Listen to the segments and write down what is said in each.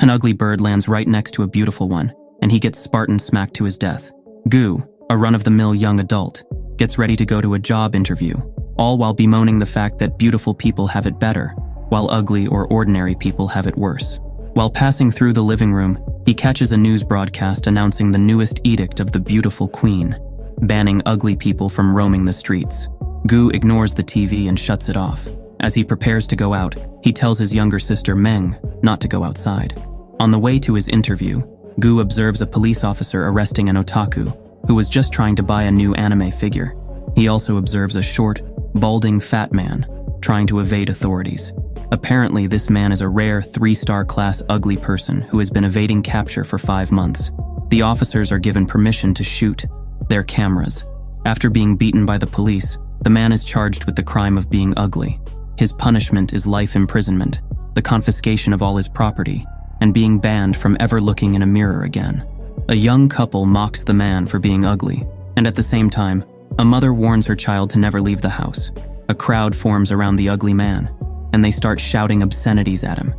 An ugly bird lands right next to a beautiful one, and he gets Spartan smacked to his death. Gu, a run-of-the-mill young adult, gets ready to go to a job interview, all while bemoaning the fact that beautiful people have it better, while ugly or ordinary people have it worse. While passing through the living room, he catches a news broadcast announcing the newest edict of the beautiful queen, banning ugly people from roaming the streets. Gu ignores the TV and shuts it off. As he prepares to go out, he tells his younger sister Meng not to go outside. On the way to his interview, Gu observes a police officer arresting an otaku who was just trying to buy a new anime figure. He also observes a short, balding fat man trying to evade authorities. Apparently, this man is a rare 3-star class ugly person who has been evading capture for 5 months. The officers are given permission to shoot their cameras. After being beaten by the police, the man is charged with the crime of being ugly. His punishment is life imprisonment, the confiscation of all his property, and being banned from ever looking in a mirror again. A young couple mocks the man for being ugly, and at the same time, a mother warns her child to never leave the house. A crowd forms around the ugly man, and they start shouting obscenities at him.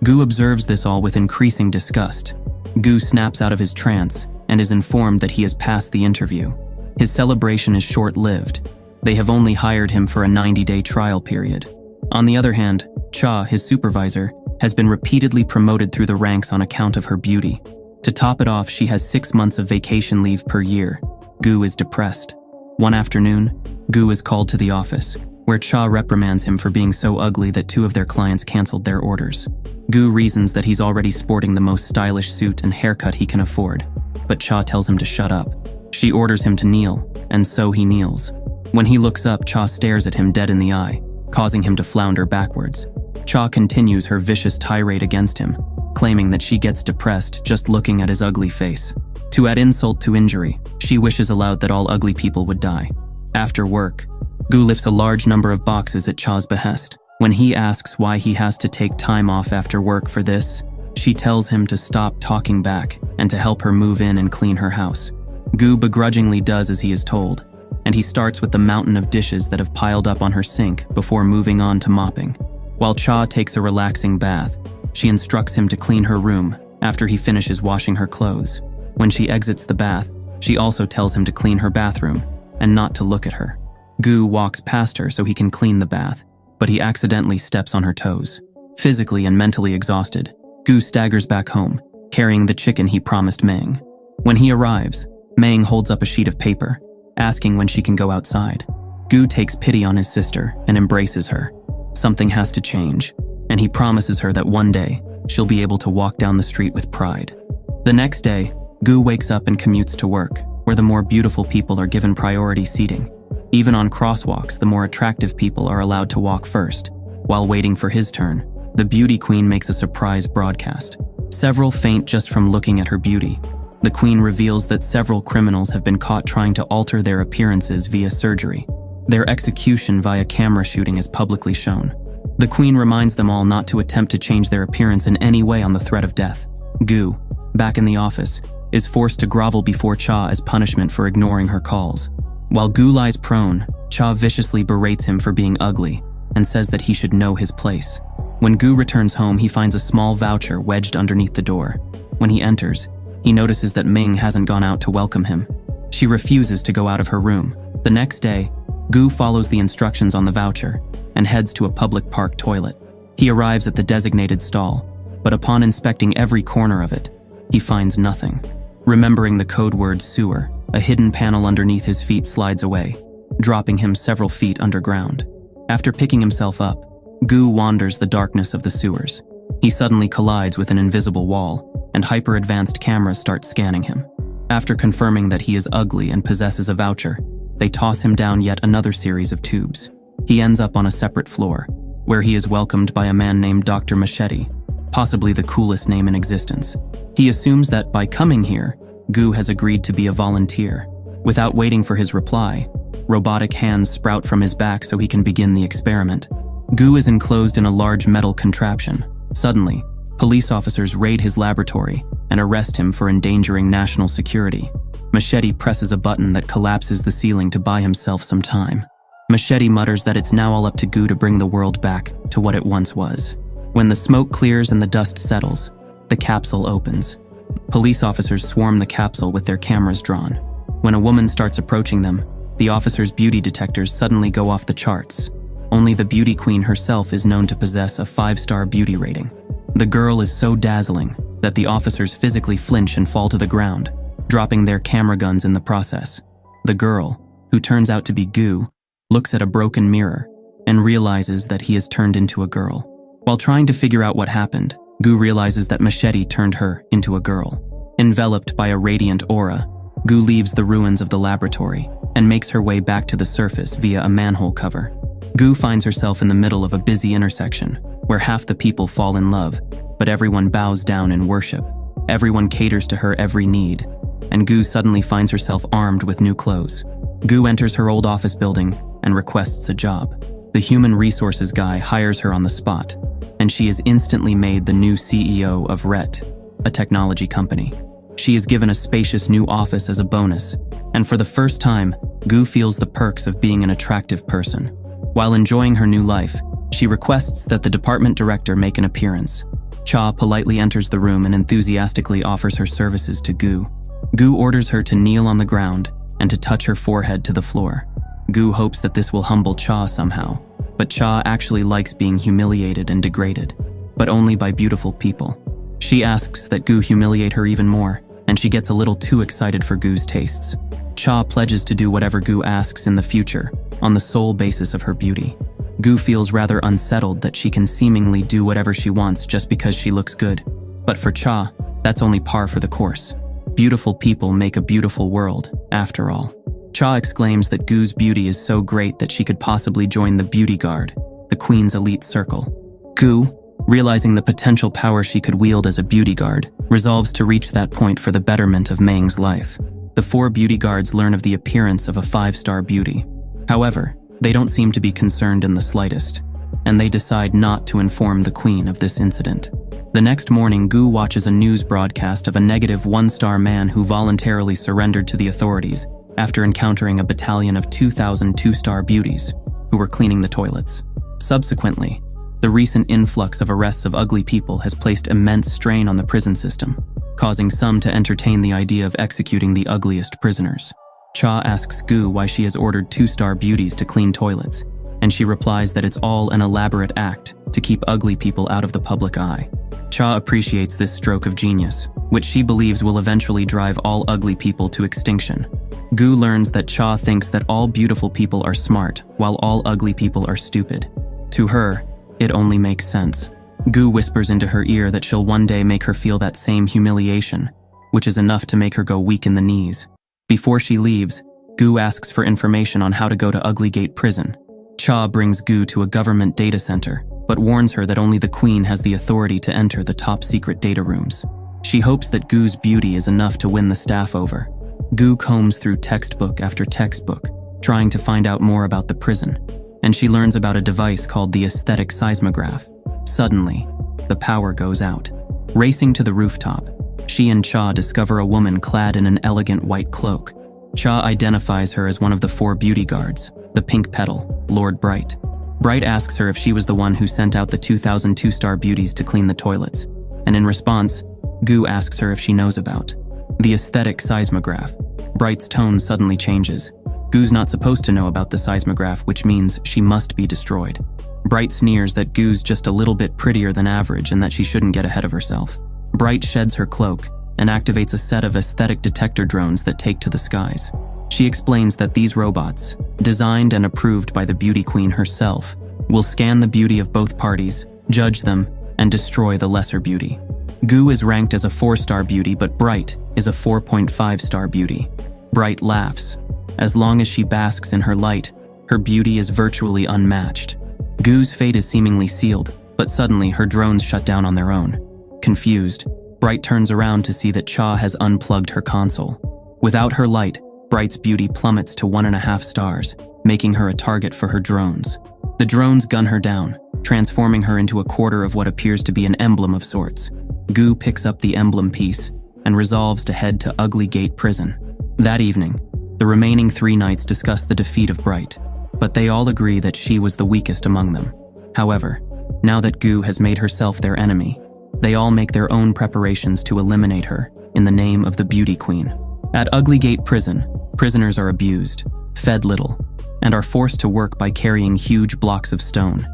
Gu observes this all with increasing disgust. Gu snaps out of his trance and is informed that he has passed the interview. His celebration is short-lived. They have only hired him for a 90-day trial period. On the other hand, Cha, his supervisor, has been repeatedly promoted through the ranks on account of her beauty. To top it off, she has 6 months of vacation leave per year. Gu is depressed. One afternoon, Gu is called to the office, where Cha reprimands him for being so ugly that 2 of their clients canceled their orders. Gu reasons that he's already sporting the most stylish suit and haircut he can afford, but Cha tells him to shut up. She orders him to kneel, and so he kneels. When he looks up, Cha stares at him dead in the eye, causing him to flounder backwards. Cha continues her vicious tirade against him, claiming that she gets depressed just looking at his ugly face. To add insult to injury, she wishes aloud that all ugly people would die. After work, Gu lifts a large number of boxes at Cha's behest. When he asks why he has to take time off after work for this, she tells him to stop talking back and to help her move in and clean her house. Gu begrudgingly does as he is told, and he starts with the mountain of dishes that have piled up on her sink before moving on to mopping. While Cha takes a relaxing bath, she instructs him to clean her room after he finishes washing her clothes. When she exits the bath, she also tells him to clean her bathroom and not to look at her. Gu walks past her so he can clean the bath, but he accidentally steps on her toes. Physically and mentally exhausted, Gu staggers back home, carrying the chicken he promised Meng. When he arrives, Meng holds up a sheet of paper, asking when she can go outside. Gu takes pity on his sister and embraces her. Something has to change, and he promises her that one day she'll be able to walk down the street with pride. The next day, Gu wakes up and commutes to work, where the more beautiful people are given priority seating. Even on crosswalks, the more attractive people are allowed to walk first. While waiting for his turn, the beauty queen makes a surprise broadcast. Several faint just from looking at her beauty. The queen reveals that several criminals have been caught trying to alter their appearances via surgery. Their execution via camera shooting is publicly shown. The queen reminds them all not to attempt to change their appearance in any way on the threat of death. Gu, back in the office, is forced to grovel before Cha as punishment for ignoring her calls. While Gu lies prone, Cha viciously berates him for being ugly and says that he should know his place. When Gu returns home, he finds a small voucher wedged underneath the door. When he enters, he notices that Ming hasn't gone out to welcome him. She refuses to go out of her room. The next day, Gu follows the instructions on the voucher and heads to a public park toilet. He arrives at the designated stall, but upon inspecting every corner of it, he finds nothing. Remembering the code word sewer, a hidden panel underneath his feet slides away, dropping him several feet underground. After picking himself up, Gu wanders the darkness of the sewers. He suddenly collides with an invisible wall, and hyper-advanced cameras start scanning him. After confirming that he is ugly and possesses a voucher, they toss him down yet another series of tubes. He ends up on a separate floor, where he is welcomed by a man named Dr. Machete, possibly the coolest name in existence. He assumes that by coming here, Gu has agreed to be a volunteer. Without waiting for his reply, robotic hands sprout from his back so he can begin the experiment. Gu is enclosed in a large metal contraption. Suddenly, police officers raid his laboratory and arrest him for endangering national security. Machete presses a button that collapses the ceiling to buy himself some time. Machete mutters that it's now all up to Gu to bring the world back to what it once was. When the smoke clears and the dust settles, The capsule opens. Police officers swarm the capsule with their cameras drawn. When a woman starts approaching them, the officers' beauty detectors suddenly go off the charts. Only the beauty queen herself is known to possess a 5-star beauty rating. The girl is so dazzling that the officers physically flinch and fall to the ground, dropping their camera guns in the process. The girl, who turns out to be Gu, looks at a broken mirror and realizes that he has turned into a girl. While trying to figure out what happened, Gu realizes that Machete turned her into a girl. Enveloped by a radiant aura, Gu leaves the ruins of the laboratory and makes her way back to the surface via a manhole cover. Gu finds herself in the middle of a busy intersection where half the people fall in love, but everyone bows down in worship. Everyone caters to her every need, and Gu suddenly finds herself armed with new clothes. Gu enters her old office building and requests a job. The human resources guy hires her on the spot, and she is instantly made the new CEO of RET, a technology company. She is given a spacious new office as a bonus, and for the first time, Gu feels the perks of being an attractive person. While enjoying her new life, she requests that the department director make an appearance. Cha politely enters the room and enthusiastically offers her services to Gu. Gu orders her to kneel on the ground and to touch her forehead to the floor. Gu hopes that this will humble Cha somehow, but Cha actually likes being humiliated and degraded, but only by beautiful people. She asks that Gu humiliate her even more, and she gets a little too excited for Gu's tastes. Cha pledges to do whatever Gu asks in the future, on the sole basis of her beauty. Gu feels rather unsettled that she can seemingly do whatever she wants just because she looks good. But for Cha, that's only par for the course. Beautiful people make a beautiful world, after all. Cha exclaims that Gu's beauty is so great that she could possibly join the Beauty Guard, the Queen's elite circle. Gu, realizing the potential power she could wield as a beauty guard, resolves to reach that point for the betterment of Meng's life. The 4 beauty guards learn of the appearance of a 5-star beauty. However, they don't seem to be concerned in the slightest, and they decide not to inform the Queen of this incident. The next morning, Gu watches a news broadcast of a negative 1-star man who voluntarily surrendered to the authorities after encountering a battalion of 2,000 2-star beauties who were cleaning the toilets. Subsequently, the recent influx of arrests of ugly people has placed immense strain on the prison system, causing some to entertain the idea of executing the ugliest prisoners. Cha asks Gu why she has ordered 2-star beauties to clean toilets, and she replies that it's all an elaborate act to keep ugly people out of the public eye. Cha appreciates this stroke of genius, which she believes will eventually drive all ugly people to extinction. Gu learns that Cha thinks that all beautiful people are smart, while all ugly people are stupid. To her, it only makes sense. Gu whispers into her ear that she'll one day make her feel that same humiliation, which is enough to make her go weak in the knees. Before she leaves, Gu asks for information on how to go to Ugly Gate Prison. Cha brings Gu to a government data center, but warns her that only the Queen has the authority to enter the top-secret data rooms. She hopes that Gu's beauty is enough to win the staff over. Gu combs through textbook after textbook, trying to find out more about the prison, and she learns about a device called the aesthetic seismograph. Suddenly, the power goes out. Racing to the rooftop, she and Cha discover a woman clad in an elegant white cloak. Cha identifies her as one of the 4 beauty guards, the Pink Petal, Lord Bright. Bright asks her if she was the one who sent out the 2,000 2-star beauties to clean the toilets, and in response, Gu asks her if she knows about the aesthetic seismograph. Bright's tone suddenly changes. Gu's not supposed to know about the seismograph, which means she must be destroyed. Bright sneers that Gu's just a little bit prettier than average and that she shouldn't get ahead of herself. Bright sheds her cloak and activates a set of aesthetic detector drones that take to the skies. She explains that these robots, designed and approved by the beauty queen herself, will scan the beauty of both parties, judge them, and destroy the lesser beauty. Gu is ranked as a 4-star beauty, but Bright is a 4.5-star beauty. Bright laughs. As long as she basks in her light, her beauty is virtually unmatched. Gu's fate is seemingly sealed, but suddenly her drones shut down on their own. Confused, Bright turns around to see that Cha has unplugged her console. Without her light, Bright's beauty plummets to 1.5 stars, making her a target for her drones. The drones gun her down, transforming her into a quarter of what appears to be an emblem of sorts. Gu picks up the emblem piece and resolves to head to Ugly Gate Prison. That evening, the remaining 3 knights discuss the defeat of Bright, but they all agree that she was the weakest among them. However, now that Gu has made herself their enemy, They all make their own preparations to eliminate her in the name of the Beauty Queen. At Ugly Gate Prison, prisoners are abused, fed little, and are forced to work by carrying huge blocks of stone.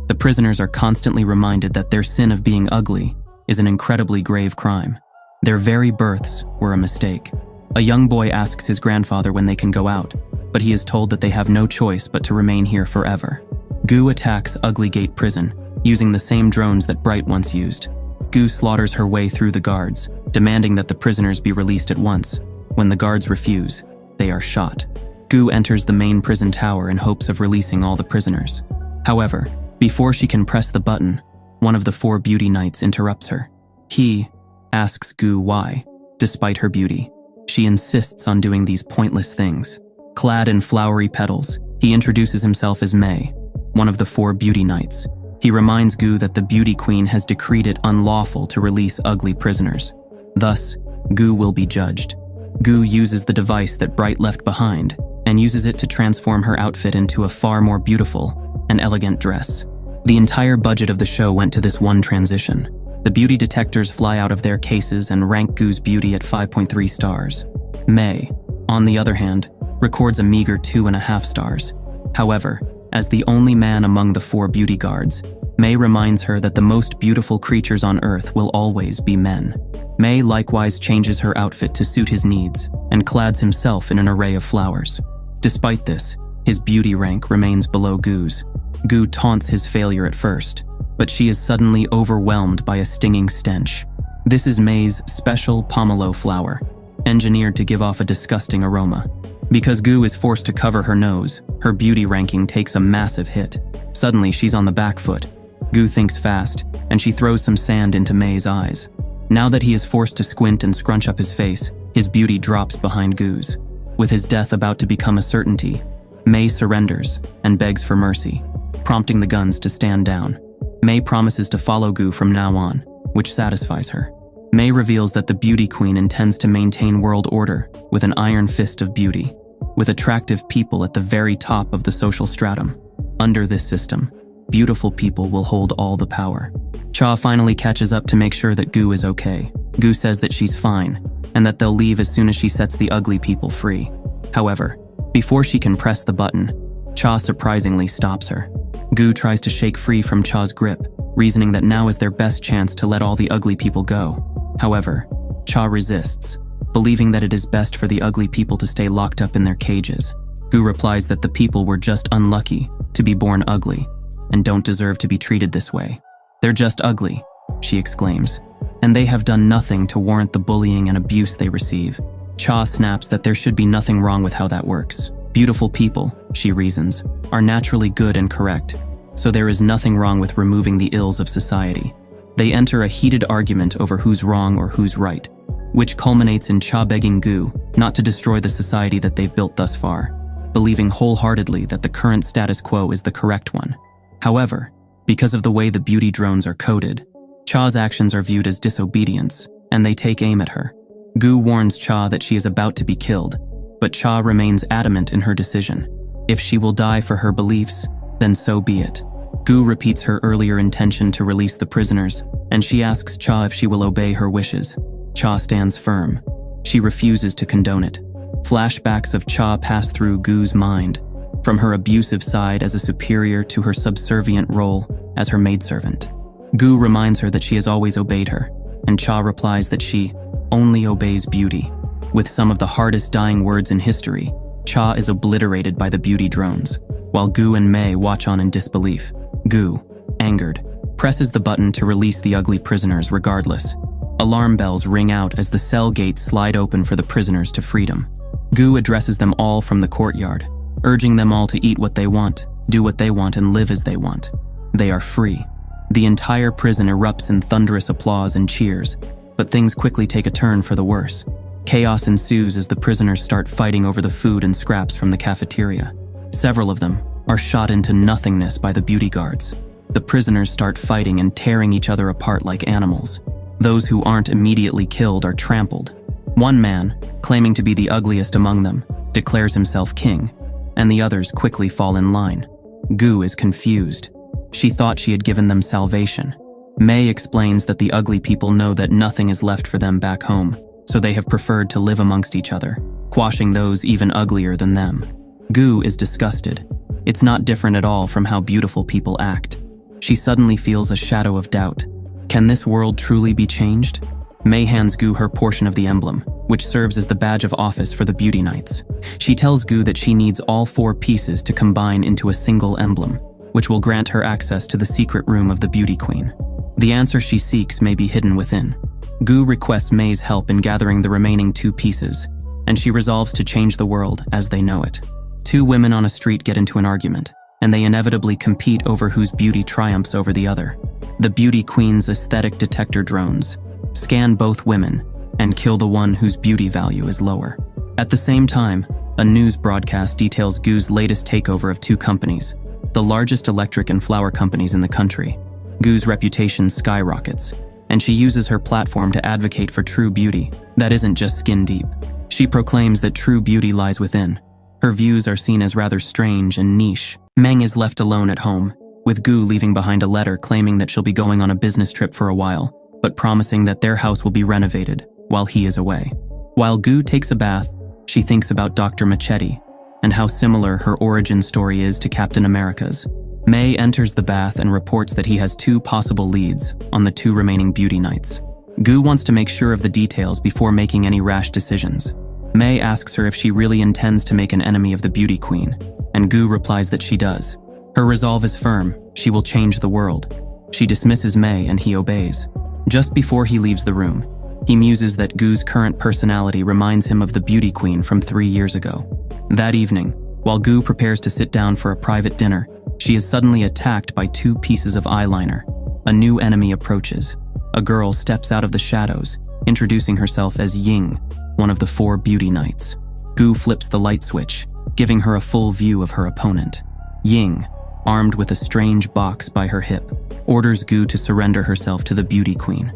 The prisoners are constantly reminded that their sin of being ugly is an incredibly grave crime. Their very births were a mistake. A young boy asks his grandfather when they can go out, but he is told that they have no choice but to remain here forever. Gu attacks Ugly Gate Prison, using the same drones that Bright once used. Gu slaughters her way through the guards, demanding that the prisoners be released at once. When the guards refuse, they are shot. Gu enters the main prison tower in hopes of releasing all the prisoners. However, before she can press the button, one of the 4 beauty knights interrupts her. He asks Gu why, despite her beauty. She insists on doing these pointless things. Clad in flowery petals, he introduces himself as May, one of the 4 beauty knights. He reminds Gu that the Beauty Queen has decreed it unlawful to release ugly prisoners. Thus, Gu will be judged. Gu uses the device that Bright left behind and uses it to transform her outfit into a far more beautiful and elegant dress. The entire budget of the show went to this one transition. The beauty detectors fly out of their cases and rank Gu's beauty at 5.3 stars. May, on the other hand, records a meager 2.5 stars. However, as the only man among the 4 beauty guards, May reminds her that the most beautiful creatures on Earth will always be men. May likewise changes her outfit to suit his needs and clads himself in an array of flowers. Despite this, his beauty rank remains below Gu's. Gu taunts his failure at first, but she is suddenly overwhelmed by a stinging stench. This is May's special pomelo flower, engineered to give off a disgusting aroma. Because Gu is forced to cover her nose, her beauty ranking takes a massive hit. Suddenly, she's on the back foot. Gu thinks fast, and she throws some sand into May's eyes. Now that he is forced to squint and scrunch up his face, his beauty drops behind Gu's. With his death about to become a certainty, May surrenders and begs for mercy, prompting the guns to stand down. May promises to follow Gu from now on, which satisfies her. May reveals that the Beauty Queen intends to maintain world order with an iron fist of beauty, with attractive people at the very top of the social stratum. Under this system, beautiful people will hold all the power. Cha finally catches up to make sure that Gu is okay. Gu says that she's fine, and that they'll leave as soon as she sets the ugly people free. However, before she can press the button, Cha surprisingly stops her. Gu tries to shake free from Cha's grip, reasoning that now is their best chance to let all the ugly people go. However, Cha resists, believing that it is best for the ugly people to stay locked up in their cages. Gu replies that the people were just unlucky to be born ugly and don't deserve to be treated this way. They're just ugly, she exclaims, and they have done nothing to warrant the bullying and abuse they receive. Cha snaps that there should be nothing wrong with how that works. Beautiful people, she reasons, are naturally good and correct, so there is nothing wrong with removing the ills of society. They enter a heated argument over who's wrong or who's right, which culminates in Cha begging Gu not to destroy the society that they've built thus far, believing wholeheartedly that the current status quo is the correct one. However, because of the way the beauty drones are coded, Cha's actions are viewed as disobedience, and they take aim at her. Gu warns Cha that she is about to be killed, but Cha remains adamant in her decision. If she will die for her beliefs, then so be it. Gu repeats her earlier intention to release the prisoners, and she asks Cha if she will obey her wishes. Cha stands firm. She refuses to condone it. Flashbacks of Cha pass through Gu's mind, from her abusive side as a superior to her subservient role as her maidservant. Gu reminds her that she has always obeyed her, and Cha replies that she only obeys beauty. With some of the hardest dying words in history, Cha is obliterated by the beauty drones, while Gu and May watch on in disbelief. Gu, angered, presses the button to release the ugly prisoners regardless. Alarm bells ring out as the cell gates slide open for the prisoners to freedom. Gu addresses them all from the courtyard, urging them all to eat what they want, do what they want, and live as they want. They are free. The entire prison erupts in thunderous applause and cheers, but things quickly take a turn for the worse. Chaos ensues as the prisoners start fighting over the food and scraps from the cafeteria. Several of them are shot into nothingness by the beauty guards. The prisoners start fighting and tearing each other apart like animals. Those who aren't immediately killed are trampled. One man, claiming to be the ugliest among them, declares himself king, and the others quickly fall in line. Gu is confused. She thought she had given them salvation. May explains that the ugly people know that nothing is left for them back home, so they have preferred to live amongst each other, quashing those even uglier than them. Gu is disgusted. It's not different at all from how beautiful people act. She suddenly feels a shadow of doubt. Can this world truly be changed? May hands Gu her portion of the emblem, which serves as the badge of office for the Beauty Knights. She tells Gu that she needs all 4 pieces to combine into a single emblem, which will grant her access to the secret room of the Beauty Queen. The answer she seeks may be hidden within. Gu requests May's help in gathering the remaining 2 pieces, and she resolves to change the world as they know it. 2 women on a street get into an argument, and they inevitably compete over whose beauty triumphs over the other. The Beauty Queen's aesthetic detector drones scan both women and kill the one whose beauty value is lower. At the same time, a news broadcast details Gu's latest takeover of 2 companies, the largest electric and flower companies in the country. Gu's reputation skyrockets, and she uses her platform to advocate for true beauty that isn't just skin deep. She proclaims that true beauty lies within. Her views are seen as rather strange and niche. Meng is left alone at home, with Gu leaving behind a letter claiming that she'll be going on a business trip for a while, but promising that their house will be renovated while he is away. While Gu takes a bath, she thinks about Dr. Machete and how similar her origin story is to Captain America's. May enters the bath and reports that he has 2 possible leads on the 2 remaining Beauty Knights. Gu wants to make sure of the details before making any rash decisions. May asks her if she really intends to make an enemy of the Beauty Queen, and Gu replies that she does. Her resolve is firm. She will change the world. She dismisses May and he obeys. Just before he leaves the room, he muses that Gu's current personality reminds him of the Beauty Queen from 3 years ago. That evening, while Gu prepares to sit down for a private dinner, she is suddenly attacked by 2 pieces of eyeliner. A new enemy approaches. A girl steps out of the shadows, introducing herself as Ying, one of the 4 Beauty Knights. Gu flips the light switch, giving her a full view of her opponent. Ying, armed with a strange box by her hip, orders Gu to surrender herself to the Beauty Queen.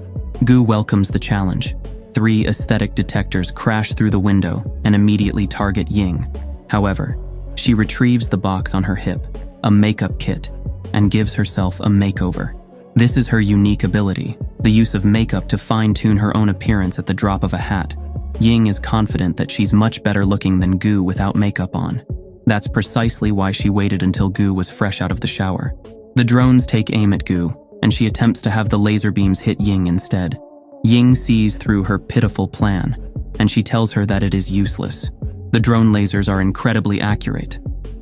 Gu welcomes the challenge. 3 aesthetic detectors crash through the window and immediately target Ying. However, she retrieves the box on her hip, a makeup kit, and gives herself a makeover. This is her unique ability, the use of makeup to fine-tune her own appearance at the drop of a hat. Ying is confident that she's much better looking than Gu without makeup on. That's precisely why she waited until Gu was fresh out of the shower. The drones take aim at Gu, and she attempts to have the laser beams hit Ying instead. Ying sees through her pitiful plan, and she tells her that it is useless. The drone lasers are incredibly accurate.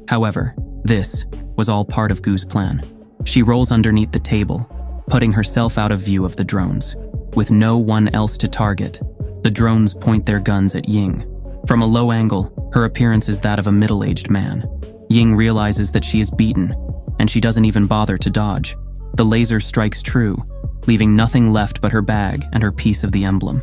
However, this was all part of Gu's plan. She rolls underneath the table, putting herself out of view of the drones. With no one else to target, the drones point their guns at Ying. From a low angle, her appearance is that of a middle-aged man. Ying realizes that she is beaten, and she doesn't even bother to dodge. The laser strikes true, leaving nothing left but her bag and her piece of the emblem.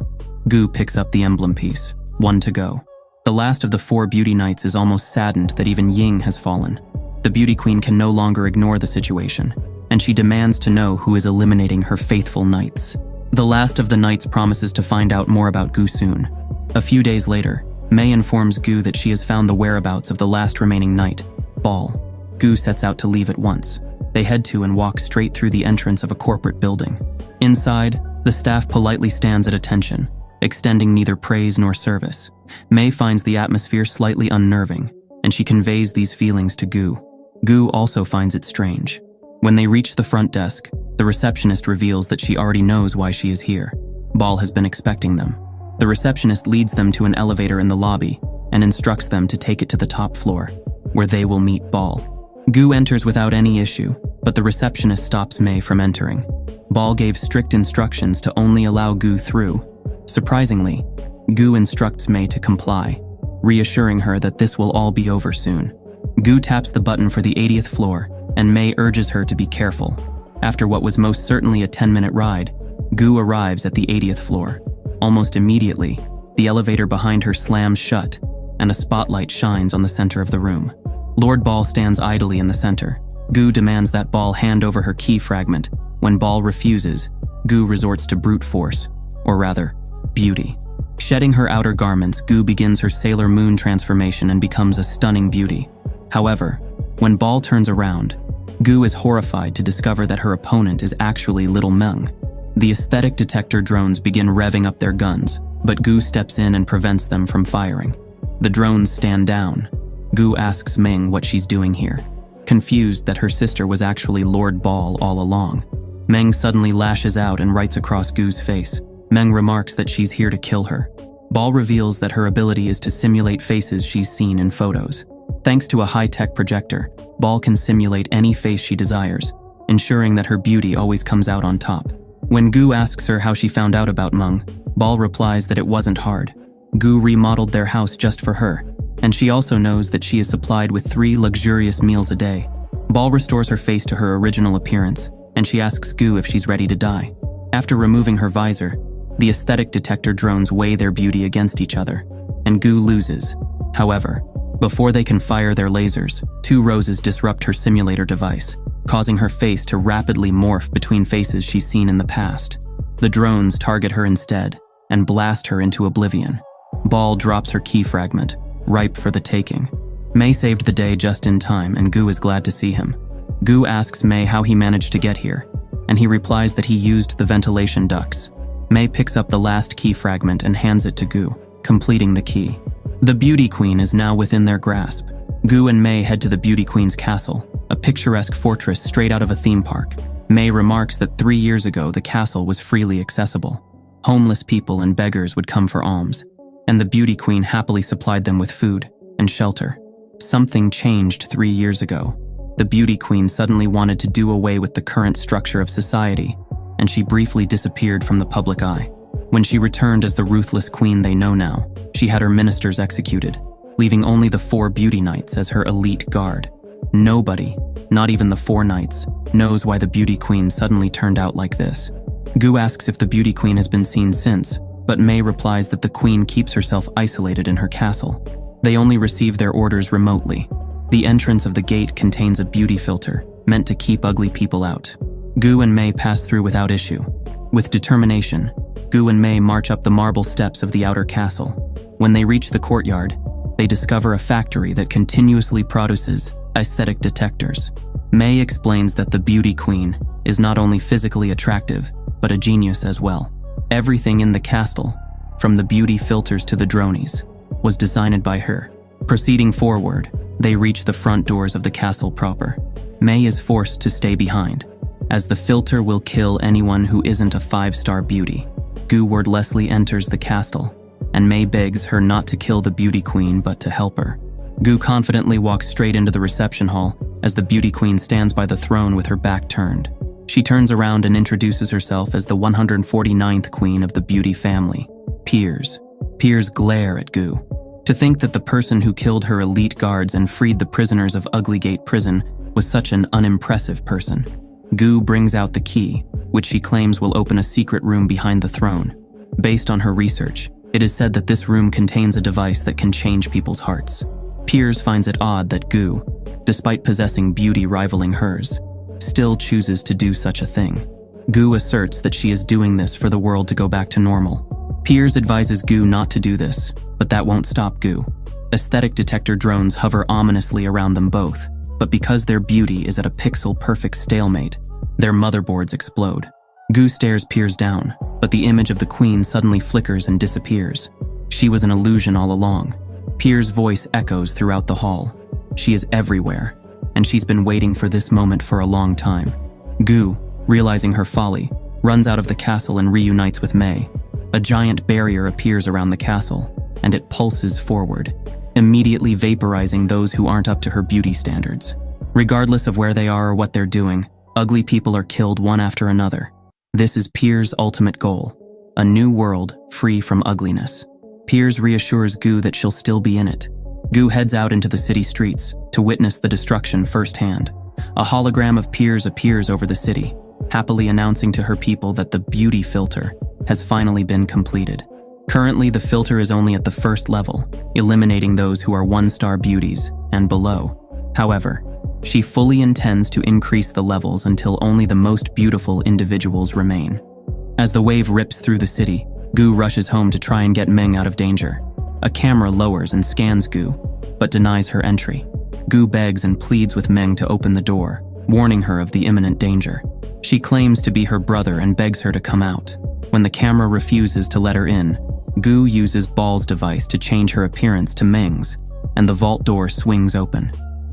Gu picks up the emblem piece, 1 to go. The last of the 4 Beauty Knights is almost saddened that even Ying has fallen. The Beauty Queen can no longer ignore the situation, and she demands to know who is eliminating her faithful knights. The last of the knights promises to find out more about Gu soon. A few days later, May informs Gu that she has found the whereabouts of the last remaining knight, Ball. Gu sets out to leave at once. They head to and walk straight through the entrance of a corporate building. Inside, the staff politely stands at attention, extending neither praise nor service. May finds the atmosphere slightly unnerving, and she conveys these feelings to Gu. Gu also finds it strange. When they reach the front desk, the receptionist reveals that she already knows why she is here. Ball has been expecting them. The receptionist leads them to an elevator in the lobby and instructs them to take it to the top floor, where they will meet Ball. Gu enters without any issue, but the receptionist stops May from entering. Ball gave strict instructions to only allow Gu through. Surprisingly, Gu instructs May to comply, reassuring her that this will all be over soon. Gu taps the button for the 80th floor, and May urges her to be careful. After what was most certainly a 10-minute ride, Gu arrives at the 80th floor. Almost immediately, the elevator behind her slams shut, and a spotlight shines on the center of the room. Lord Ball stands idly in the center. Gu demands that Ball hand over her key fragment. When Ball refuses, Gu resorts to brute force, or rather, beauty. Shedding her outer garments, Gu begins her Sailor Moon transformation and becomes a stunning beauty. However, when Ball turns around, Gu is horrified to discover that her opponent is actually Little Meng. The aesthetic detector drones begin revving up their guns, but Gu steps in and prevents them from firing. The drones stand down. Gu asks Meng what she's doing here, confused that her sister was actually Lord Ball all along. Meng suddenly lashes out and writes across Gu's face. Meng remarks that she's here to kill her. Ball reveals that her ability is to simulate faces she's seen in photos. Thanks to a high-tech projector, Ball can simulate any face she desires, ensuring that her beauty always comes out on top. When Gu asks her how she found out about Meng, Ball replies that it wasn't hard. Gu remodeled their house just for her, and she also knows that she is supplied with 3 luxurious meals a day. Ball restores her face to her original appearance, and she asks Gu if she's ready to die. After removing her visor, the aesthetic detector drones weigh their beauty against each other, and Gu loses. However, before they can fire their lasers, 2 roses disrupt her simulator device, causing her face to rapidly morph between faces she's seen in the past. The drones target her instead and blast her into oblivion. Ball drops her key fragment, ripe for the taking. Mei saved the day just in time, and Gu is glad to see him. Gu asks Mei how he managed to get here, and he replies that he used the ventilation ducts. Mei picks up the last key fragment and hands it to Gu, completing the key. The Beauty Queen is now within their grasp. Gu and Mei head to the Beauty Queen's castle, a picturesque fortress straight out of a theme park. Mei remarks that 3 years ago the castle was freely accessible. Homeless people and beggars would come for alms, and the Beauty Queen happily supplied them with food and shelter. Something changed 3 years ago. The Beauty Queen suddenly wanted to do away with the current structure of society, and she briefly disappeared from the public eye. When she returned as the ruthless queen they know now, she had her ministers executed, leaving only the 4 beauty knights as her elite guard. Nobody, not even the 4 knights, knows why the Beauty Queen suddenly turned out like this. Gu asks if the Beauty Queen has been seen since, but Mei replies that the queen keeps herself isolated in her castle. They only receive their orders remotely. The entrance of the gate contains a beauty filter, meant to keep ugly people out. Gu and Mei pass through without issue. With determination, Gu and Mei march up the marble steps of the outer castle. When they reach the courtyard, they discover a factory that continuously produces aesthetic detectors. Mei explains that the Beauty Queen is not only physically attractive, but a genius as well. Everything in the castle, from the beauty filters to the dronies, was designed by her. Proceeding forward, they reach the front doors of the castle proper. Mei is forced to stay behind, as the filter will kill anyone who isn't a 5-star beauty. Gu wordlessly enters the castle, and Mei begs her not to kill the Beauty Queen but to help her. Gu confidently walks straight into the reception hall as the Beauty Queen stands by the throne with her back turned. She turns around and introduces herself as the 149th queen of the beauty family, Piers. Piers glare at Gu. To think that the person who killed her elite guards and freed the prisoners of Ugly Prison was such an unimpressive person. Gu brings out the key, which she claims will open a secret room behind the throne. Based on her research, it is said that this room contains a device that can change people's hearts. Piers finds it odd that Gu, despite possessing beauty rivaling hers, still chooses to do such a thing. Gu asserts that she is doing this for the world to go back to normal. Piers advises Gu not to do this, but that won't stop Gu. Aesthetic detector drones hover ominously around them both, but because their beauty is at a pixel-perfect stalemate, their motherboards explode. Gu stares Piers down, but the image of the queen suddenly flickers and disappears. She was an illusion all along. Piers' voice echoes throughout the hall. She is everywhere, and she's been waiting for this moment for a long time. Gu, realizing her folly, runs out of the castle and reunites with Mei. A giant barrier appears around the castle, and it pulses forward, immediately vaporizing those who aren't up to her beauty standards. Regardless of where they are or what they're doing, ugly people are killed one after another. This is Piers' ultimate goal, a new world free from ugliness. Piers reassures Gu that she'll still be in it. Gu heads out into the city streets to witness the destruction firsthand. A hologram of Piers appears over the city, happily announcing to her people that the beauty filter has finally been completed. Currently, the filter is only at the first level, eliminating those who are 1-star beauties and below. However, she fully intends to increase the levels until only the most beautiful individuals remain. As the wave rips through the city, Gu rushes home to try and get Meng out of danger. A camera lowers and scans Gu, but denies her entry. Gu begs and pleads with Meng to open the door, warning her of the imminent danger. She claims to be her brother and begs her to come out. When the camera refuses to let her in, Gu uses Ball's device to change her appearance to Meng's, and the vault door swings open.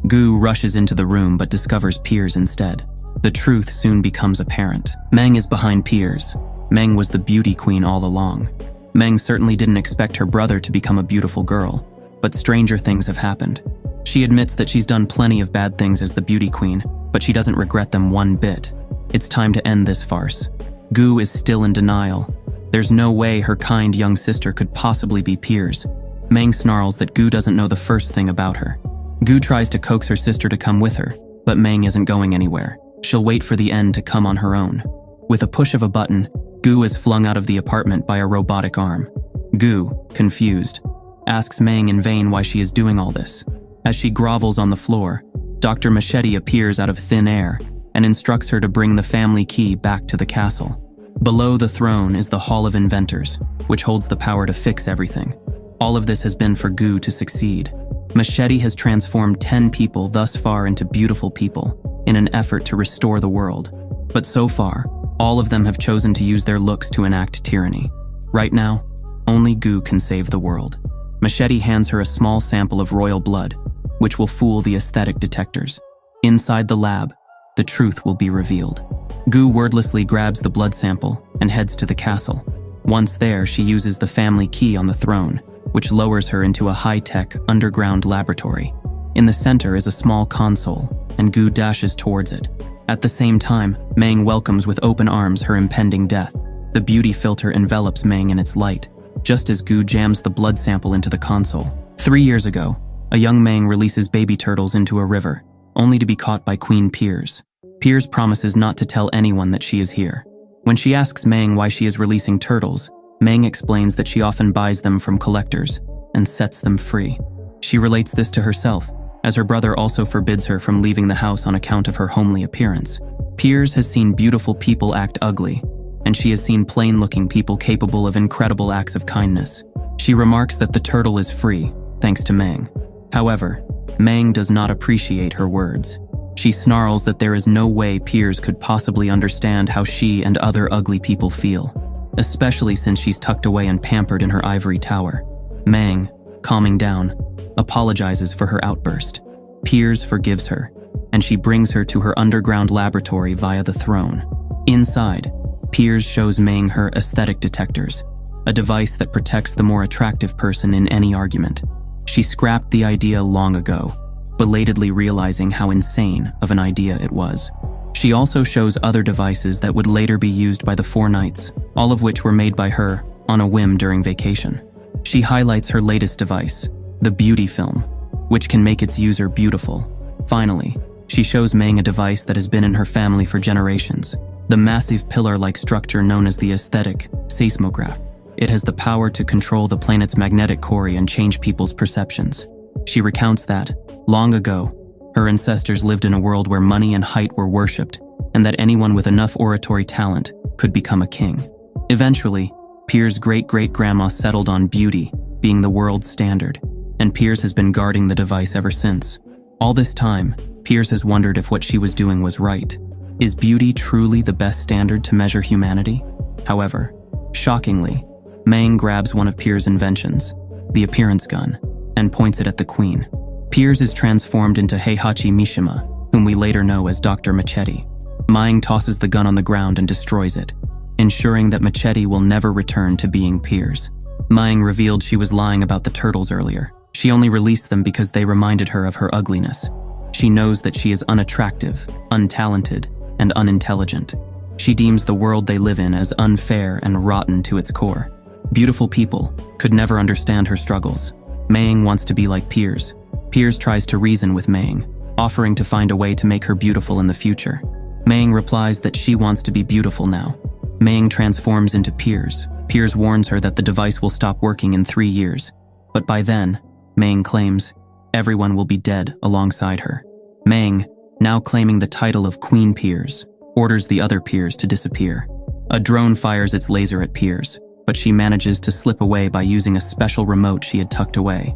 Gu rushes into the room but discovers Piers instead. The truth soon becomes apparent. Meng is behind Piers. Meng was the beauty queen all along. Meng certainly didn't expect her brother to become a beautiful girl, but stranger things have happened. She admits that she's done plenty of bad things as the beauty queen, but she doesn't regret them one bit. It's time to end this farce. Gu is still in denial. There's no way her kind young sister could possibly be Piers. Meng snarls that Gu doesn't know the first thing about her. Gu tries to coax her sister to come with her, but Meng isn't going anywhere. She'll wait for the end to come on her own. With a push of a button, Gu is flung out of the apartment by a robotic arm. Gu, confused, asks Meng in vain why she is doing all this. As she grovels on the floor, Dr. Machete appears out of thin air and instructs her to bring the family key back to the castle. Below the throne is the Hall of Inventors, which holds the power to fix everything. All of this has been for Gu to succeed. Machete has transformed 10 people thus far into beautiful people in an effort to restore the world. But so far, all of them have chosen to use their looks to enact tyranny. Right now, only Gu can save the world. Machete hands her a small sample of royal blood, which will fool the aesthetic detectors. Inside the lab, the truth will be revealed. Gu wordlessly grabs the blood sample and heads to the castle. Once there, she uses the family key on the throne, which lowers her into a high-tech underground laboratory. In the center is a small console, and Gu dashes towards it. At the same time, Meng welcomes with open arms her impending death. The beauty filter envelops Meng in its light, just as Gu jams the blood sample into the console. 3 years ago, a young Meng releases baby turtles into a river, only to be caught by Queen Piers. Piers promises not to tell anyone that she is here. When she asks Meng why she is releasing turtles, Meng explains that she often buys them from collectors and sets them free. She relates this to herself, as her brother also forbids her from leaving the house on account of her homely appearance. Piers has seen beautiful people act ugly, and she has seen plain-looking people capable of incredible acts of kindness. She remarks that the turtle is free, thanks to Meng. However, Meng does not appreciate her words. She snarls that there is no way Piers could possibly understand how she and other ugly people feel, especially since she's tucked away and pampered in her ivory tower. Meng, calming down, apologizes for her outburst. Piers forgives her, and she brings her to her underground laboratory via the throne. Inside, Piers shows Meng her aesthetic detectors, a device that protects the more attractive person in any argument. She scrapped the idea long ago, belatedly realizing how insane of an idea it was. She also shows other devices that would later be used by the Four Knights, all of which were made by her on a whim during vacation. She highlights her latest device, the beauty film, which can make its user beautiful. Finally, she shows Meng a device that has been in her family for generations, the massive pillar-like structure known as the aesthetic seismograph. It has the power to control the planet's magnetic core and change people's perceptions. She recounts that, long ago, her ancestors lived in a world where money and height were worshipped, and that anyone with enough oratory talent could become a king. Eventually, Piers' great-great-grandma settled on beauty being the world's standard, and Piers has been guarding the device ever since. All this time, Piers has wondered if what she was doing was right. Is beauty truly the best standard to measure humanity? However, shockingly, Meng grabs one of Piers' inventions, the appearance gun, and points it at the queen. Piers is transformed into Heihachi Mishima, whom we later know as Dr. Machete. Meng tosses the gun on the ground and destroys it, ensuring that Machete will never return to being Piers. Meng revealed she was lying about the turtles earlier. She only released them because they reminded her of her ugliness. She knows that she is unattractive, untalented, and unintelligent. She deems the world they live in as unfair and rotten to its core. Beautiful people could never understand her struggles. Meng wants to be like Piers. Piers tries to reason with Meng, offering to find a way to make her beautiful in the future. Meng replies that she wants to be beautiful now. Meng transforms into Piers. Piers warns her that the device will stop working in 3 years. But by then, Meng claims, everyone will be dead alongside her. Meng, now claiming the title of Queen Piers, orders the other Piers to disappear. A drone fires its laser at Piers, but she manages to slip away by using a special remote she had tucked away.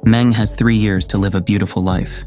Meng has 3 years to live a beautiful life.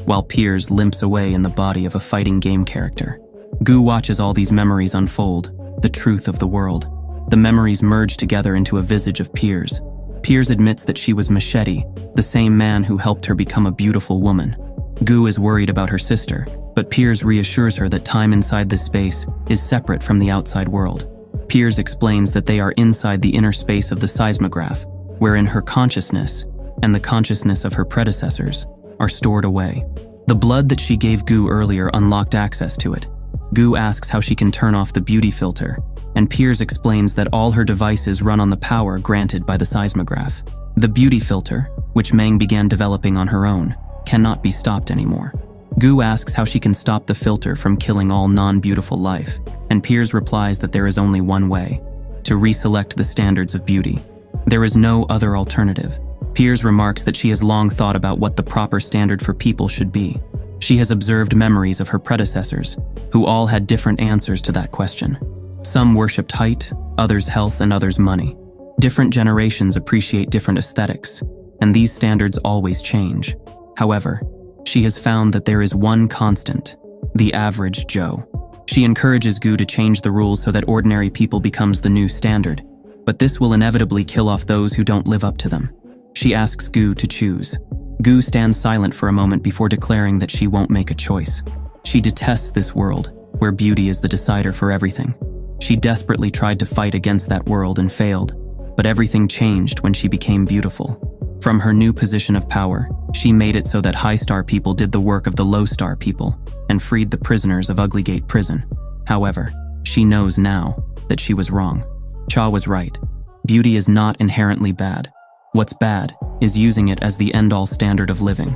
while Piers limps away in the body of a fighting game character. Gu watches all these memories unfold, the truth of the world. The memories merge together into a visage of Piers. Piers admits that she was Machete, the same man who helped her become a beautiful woman. Gu is worried about her sister, but Piers reassures her that time inside this space is separate from the outside world. Piers explains that they are inside the inner space of the seismograph, wherein her consciousness and the consciousness of her predecessors are stored away. The blood that she gave Gu earlier unlocked access to it. Gu asks how she can turn off the beauty filter, and Piers explains that all her devices run on the power granted by the seismograph. The beauty filter, which Meng began developing on her own, cannot be stopped anymore. Gu asks how she can stop the filter from killing all non-beautiful life, and Piers replies that there is only one way: to reselect the standards of beauty. There is no other alternative. Piers remarks that she has long thought about what the proper standard for people should be. She has observed memories of her predecessors, who all had different answers to that question. Some worshipped height, others health, and others money. Different generations appreciate different aesthetics, and these standards always change. However, she has found that there is one constant: the average Joe. She encourages Gu to change the rules so that ordinary people becomes the new standard, but this will inevitably kill off those who don't live up to them. She asks Gu to choose. Gu stands silent for a moment before declaring that she won't make a choice. She detests this world, where beauty is the decider for everything. She desperately tried to fight against that world and failed, but everything changed when she became beautiful. From her new position of power, she made it so that high-star people did the work of the low-star people and freed the prisoners of Uglygate prison. However, she knows now that she was wrong. Cha was right. Beauty is not inherently bad. What's bad is using it as the end-all standard of living.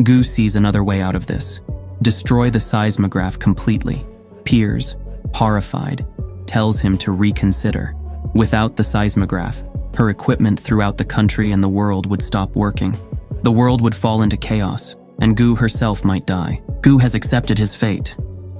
Gu sees another way out of this. Destroy the seismograph completely. Piers, horrified, tells him to reconsider. Without the seismograph, her equipment throughout the country and the world would stop working. The world would fall into chaos, and Gu herself might die. Gu has accepted his fate.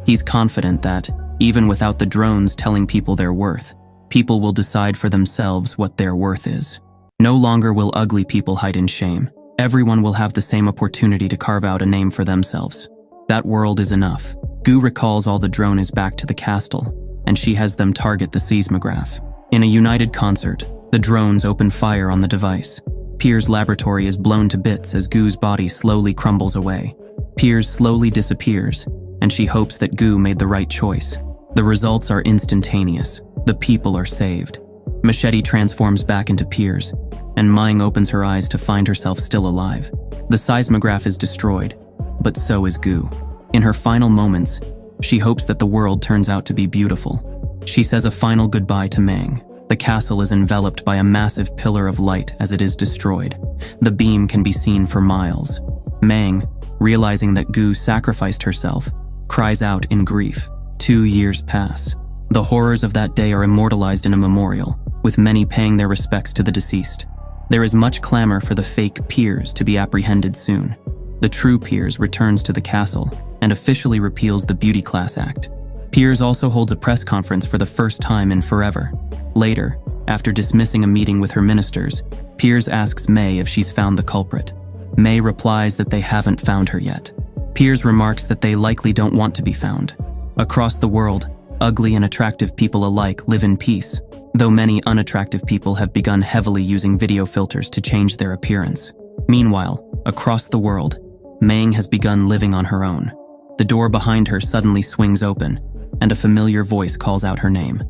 He's confident that, even without the drones telling people their worth, people will decide for themselves what their worth is. No longer will ugly people hide in shame. Everyone will have the same opportunity to carve out a name for themselves. That world is enough. Gu recalls all the drones back to the castle, and she has them target the seismograph. In a united concert, the drones open fire on the device. Piers' laboratory is blown to bits as Gu's body slowly crumbles away. Piers slowly disappears, and she hopes that Gu made the right choice. The results are instantaneous. The people are saved. Machete transforms back into Piers, and Meng opens her eyes to find herself still alive. The seismograph is destroyed, but so is Gu. In her final moments, she hopes that the world turns out to be beautiful. She says a final goodbye to Meng. The castle is enveloped by a massive pillar of light as it is destroyed. The beam can be seen for miles. Meng, realizing that Gu sacrificed herself, cries out in grief. 2 years pass. The horrors of that day are immortalized in a memorial, with many paying their respects to the deceased. There is much clamor for the fake Piers to be apprehended soon. The true Piers returns to the castle and officially repeals the Beauty Class Act. Piers also holds a press conference for the first time in forever. Later, after dismissing a meeting with her ministers, Piers asks May if she's found the culprit. May replies that they haven't found her yet. Piers remarks that they likely don't want to be found. Across the world, ugly and attractive people alike live in peace, though many unattractive people have begun heavily using video filters to change their appearance. Meanwhile, across the world, Meng has begun living on her own. The door behind her suddenly swings open, and a familiar voice calls out her name.